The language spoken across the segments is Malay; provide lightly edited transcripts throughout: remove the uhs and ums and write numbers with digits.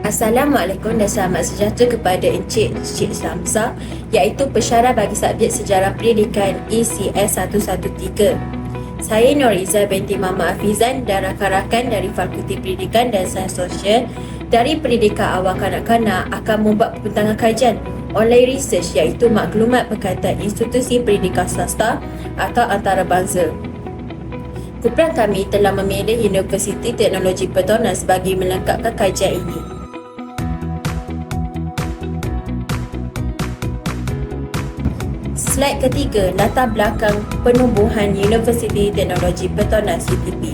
Assalamualaikum dan selamat sejahtera kepada Encik Samsa, iaitu pensyarah bagi subjek Sejarah Pendidikan ECS 113. Saya Noriza binti Mama Afizan dan rakan-rakan dari Fakulti Pendidikan dan Sains Sosial dari Pendidikan Awal Kanak-Kanak akan membuat pembentangan kajian online research iaitu maklumat berkaitan institusi pendidikan swasta atau antarabangsa. Kumpulan kami telah memilih Universiti Teknologi Petronas bagi melengkapkan kajian ini. Slide ketiga, latar belakang penubuhan Universiti Teknologi Petronas UTP.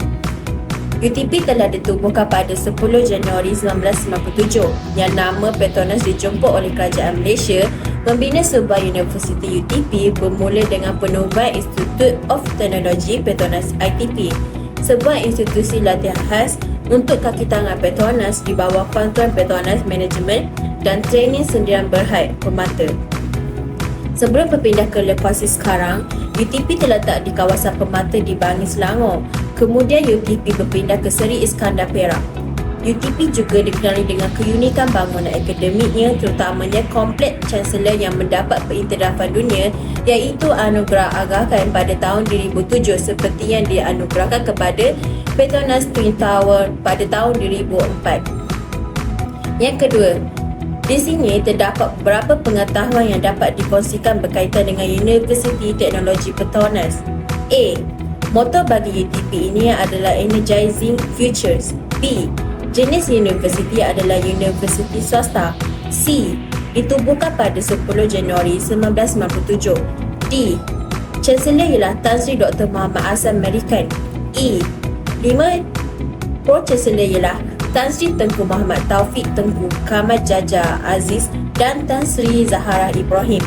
UTP telah ditubuhkan pada 10 Januari 1997 yang nama Petronas dijemput oleh Kerajaan Malaysia membina sebuah Universiti UTP bermula dengan penubuhan Institute of Technology Petronas ITP, sebuah institusi latihan khas untuk kaki tangan Petronas di bawah Kuantuan Petronas Management dan Training Sendirian Berhad Permata. Sebelum berpindah ke lokasi sekarang, UTP terletak di kawasan Permata di Bangi, Selangor. Kemudian UTP berpindah ke Seri Iskandar, Perak. UTP juga dikenali dengan keunikan bangunan akademiknya, terutamanya kompleks Chancellor yang mendapat pengiktirafan dunia iaitu anugerah Aga Khan pada tahun 2007 seperti yang dianugerahkan kepada Petronas Twin Tower pada tahun 2004. Yang kedua, di sini terdapat beberapa pengetahuan yang dapat dikongsikan berkaitan dengan Universiti Teknologi Petronas. A. Moto bagi UTP ini adalah Energizing Futures. B. Jenis universiti adalah universiti swasta. C. Ditubuhkan pada 10 Januari 1997. D. Chancellor ialah Tan Sri Dr. Muhammad Hassan Merican. E. 5 Pro-Chancellor ialah Tan Sri Tengku Muhammad Taufik Tengku Kamal Jaja Aziz dan Tan Sri Zahara Ibrahim.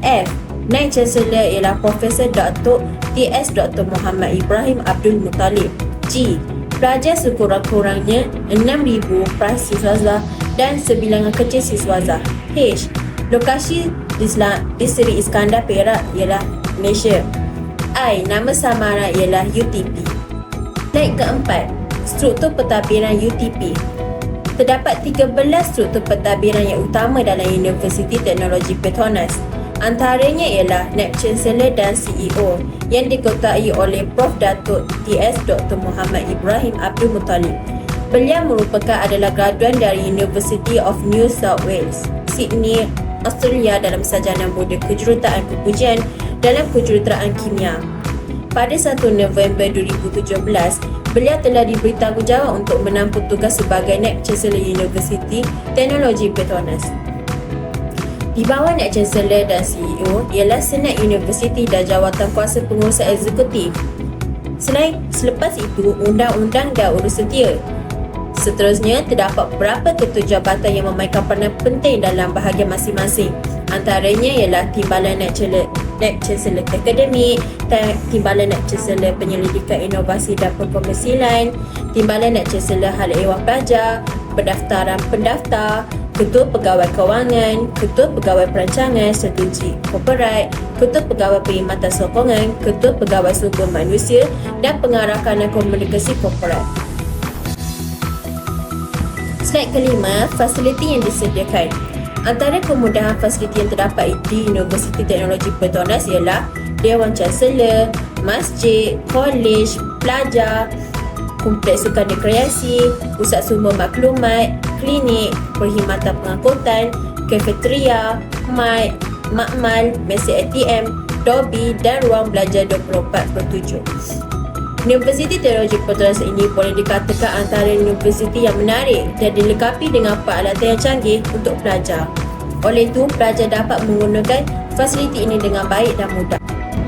F. Naib Chancellor ialah Profesor Datuk TS Dr. Muhammad Ibrahim Abdul Muttalib. G. Pelajar sekurang-kurangnya 6,000 prasiswaza dan sebilangan kecil siswaza. H. Lokasi di Seri Iskandar, Perak ialah Malaysia. I. Nama samaran ialah UTP. Slide keempat, struktur pentadbiran UTP. Terdapat 13 struktur pentadbiran yang utama dalam Universiti Teknologi Petronas. Antaranya ialah Naib Chancellor dan CEO yang diketuai oleh Prof. Datuk TS Dr. Muhammad Ibrahim Abdul Muttalib. Beliau merupakan adalah graduan dari University of New South Wales, Sydney, Australia dalam sarjana muda kejuruteraan perpujian dalam kejuruteraan kimia. Pada 1 November 2017, beliau telah diberi tanggungjawab untuk menampung tugas sebagai Naib Chancellor Universiti Teknologi Petronas. Di bawah Naib Chancellor dan CEO ialah Senat Universiti dan Jawatankuasa Pengurusan Eksekutif. Selepas itu, undang-undang dan urus setia. Seterusnya, terdapat beberapa ketua jabatan yang memainkan peranan penting dalam bahagian masing-masing. Antaranya ialah Timbalan Naib Chancellor Akademik, Timbalan Naib Chancellor Penyelidikan Inovasi dan Pengkomersilan, Timbalan Naib Chancellor Hal Ehwal Pelajar, Pendaftaran Pendaftar, Ketua Pegawai Kewangan, Ketua Pegawai Perancangan Strategi Korporat, Ketua Pegawai Perkhidmatan Sokongan, Ketua Pegawai Sumber Manusia dan Pengarah Kanan Komunikasi Korporat. Slide kelima, fasiliti yang disediakan. Antara kemudahan fasiliti yang terdapat di Universiti Teknologi Petronas ialah Dewan Chancellor, masjid, kolej, pelajar, kompleks sukan dan kreasi, pusat sumber maklumat, klinik, perkhidmatan pengangkutan, kafeteria, makmal, mesin ATM, dobi dan ruang belajar 24/7. Universiti Teknologi Petronas ini boleh dikatakan antara universiti yang menarik dan dilengkapi dengan peralatan yang canggih untuk pelajar. Oleh itu, pelajar dapat menggunakan fasiliti ini dengan baik dan mudah.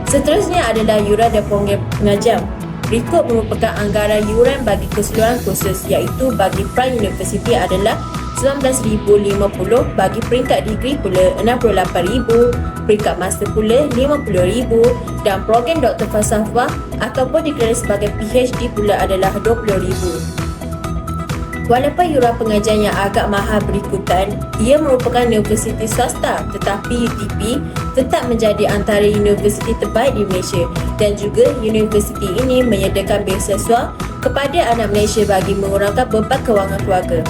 Seterusnya adalah yuran dan program pengajar. Berikut merupakan anggaran yuran bagi keseluruhan kursus iaitu bagi pra-universiti adalah RM19,050, bagi peringkat degree pula RM68,000, peringkat master pula RM50,000 dan program Doktor Falsafah ataupun dikenali sebagai PhD pula adalah RM20,000. Walaupun yuran pengajian yang agak mahal berikutan, ia merupakan universiti swasta, tetapi UTP tetap menjadi antara universiti terbaik di Malaysia dan juga universiti ini menyediakan beasiswa kepada anak Malaysia bagi mengurangkan beban kewangan keluarga.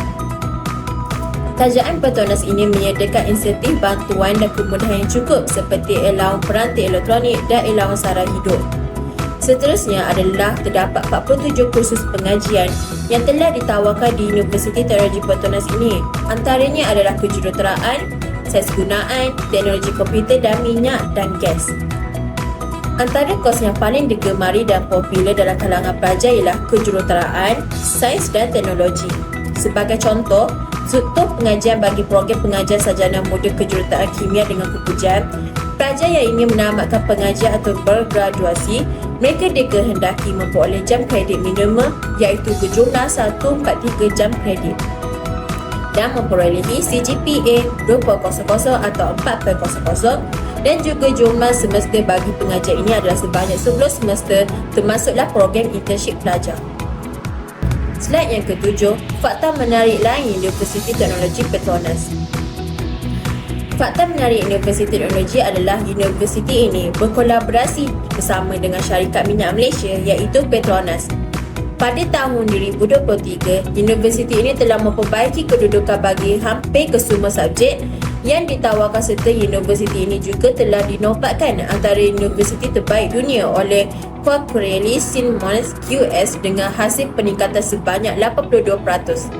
Tajaan Petronas ini menyediakan insentif bantuan dan kemudahan yang cukup seperti allowance peranti elektronik dan allowance sara hidup. Seterusnya adalah terdapat 47 kursus pengajian yang telah ditawarkan di Universiti Teknologi Petronas ini. Antaranya adalah kejuruteraan, sains gunaan, teknologi komputer dan minyak dan gas. Antara kos yang paling digemari dan popular dalam kalangan pelajar ialah kejuruteraan, sains dan teknologi. Sebagai contoh, struktur pengajian bagi program pengajian sarjana muda kejuruteraan kimia dengan kepujian, pelajar yang ingin menamatkan pengajian atau bergraduasi, mereka dikehendaki memperoleh jam kredit minimum iaitu berjumlah 143 jam kredit dan memperolehi CGPA 2.00 atau 4.00 dan juga jumlah semester bagi pengajian ini adalah sebanyak 10 semester termasuklah program internship pelajar. Slide yang ketujuh, fakta menarik lain Universiti Teknologi Petronas. Fakta menarik Universiti Teknologi adalah universiti ini berkolaborasi bersama dengan syarikat minyak Malaysia iaitu Petronas. Pada tahun 2023, universiti ini telah memperbaiki kedudukan bagi hampir kesemua subjek yang ditawarkan serta universiti ini juga telah dinobatkan antara universiti terbaik dunia oleh Quarterly Simmons QS dengan hasil peningkatan sebanyak 82%.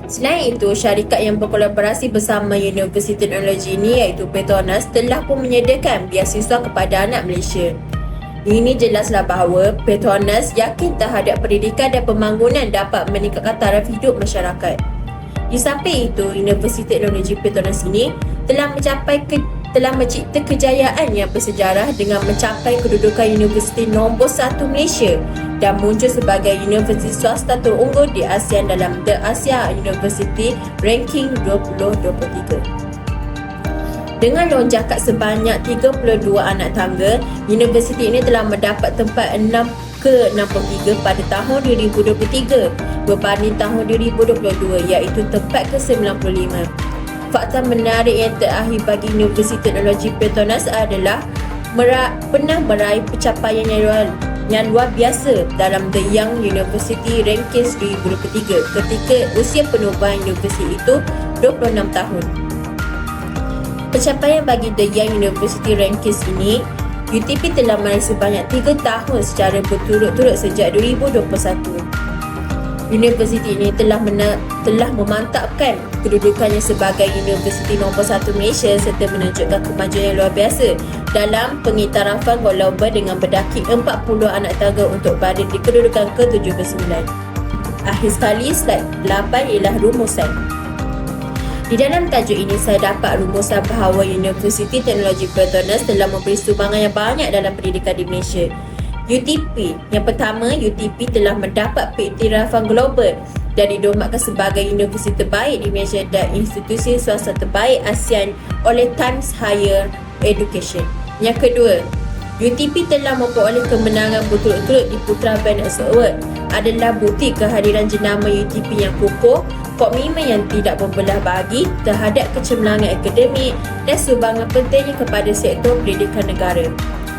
Selain itu, syarikat yang berkolaborasi bersama Universiti Teknologi ini iaitu Petronas telah pun menyediakan beasiswa kepada anak Malaysia. Ini jelaslah bahawa Petronas yakin terhadap pendidikan dan pembangunan dapat meningkatkan taraf hidup masyarakat. Di samping itu, Universiti Teknologi Petronas ini telah mencipta kejayaan yang bersejarah dengan mencapai kedudukan universiti nombor 1 Malaysia dan muncul sebagai universiti swasta terunggul di ASEAN dalam The Asia University Ranking 2023. Dengan lonjakan sebanyak 32 anak tangga, universiti ini telah mendapat tempat ke-63 pada tahun 2023 berbanding tahun 2022 iaitu tempat ke-95. Fakta menarik yang terakhir bagi Universiti Teknologi Petronas adalah pernah meraih pencapaian yang luar biasa dalam The Young University Rankings 2023 ketika usia penubuhan universiti itu 26 tahun. Pencapaian bagi The Young University Rankings ini, UTP telah meraih sebanyak 3 tahun secara berturut-turut sejak 2021. Universiti ini telah memantapkan kedudukannya sebagai universiti nombor 1 Malaysia serta menunjukkan kemajuan yang luar biasa dalam pengiktirafan global dengan berdaki 40 anak tangga untuk berada di kedudukan ke-79. Akhir sekali, slide 8 ialah rumusan. Di dalam tajuk ini saya dapat rumusan bahawa Universiti Teknologi Petronas telah memberi sumbangan yang banyak dalam pendidikan di Malaysia. UTP. Yang pertama, UTP telah mendapat pengiktirafan global dan dinobatkan sebagai universiti terbaik di Malaysia dan institusi swasta terbaik ASEAN oleh Times Higher Education. Yang kedua, UTP telah memperoleh kemenangan berturut-turut di Putra Banners Award adalah bukti kehadiran jenama UTP yang kukuh, komitmen yang tidak membelah bagi terhadap kecemerlangan akademik dan sumbangan pentingnya kepada sektor pendidikan negara.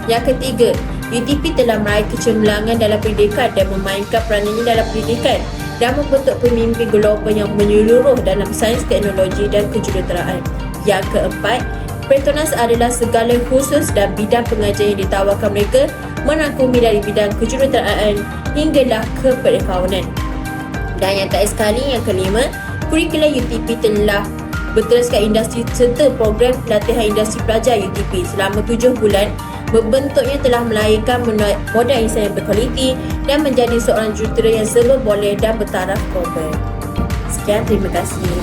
Yang ketiga, UTP telah meraih kecemerlangan dalam pendidikan dan memainkan peranannya dalam pendidikan dan membentuk pemimpin global yang menyeluruh dalam sains, teknologi dan kejuruteraan. Yang keempat, Petronas adalah segala khusus dan bidang pengajian yang ditawarkan mereka merangkumi dari bidang kejuruteraan hinggalah ke perakaunan. Dan yang terakhir sekali, yang kelima, kurikulum UTP telah berteruskan industri serta program pelatihan industri pelajar UTP selama 7 bulan membentuknya telah melahirkan modal insan yang berkualiti dan menjadi seorang jurutera yang serba boleh dan bertaraf global. Sekian, terima kasih.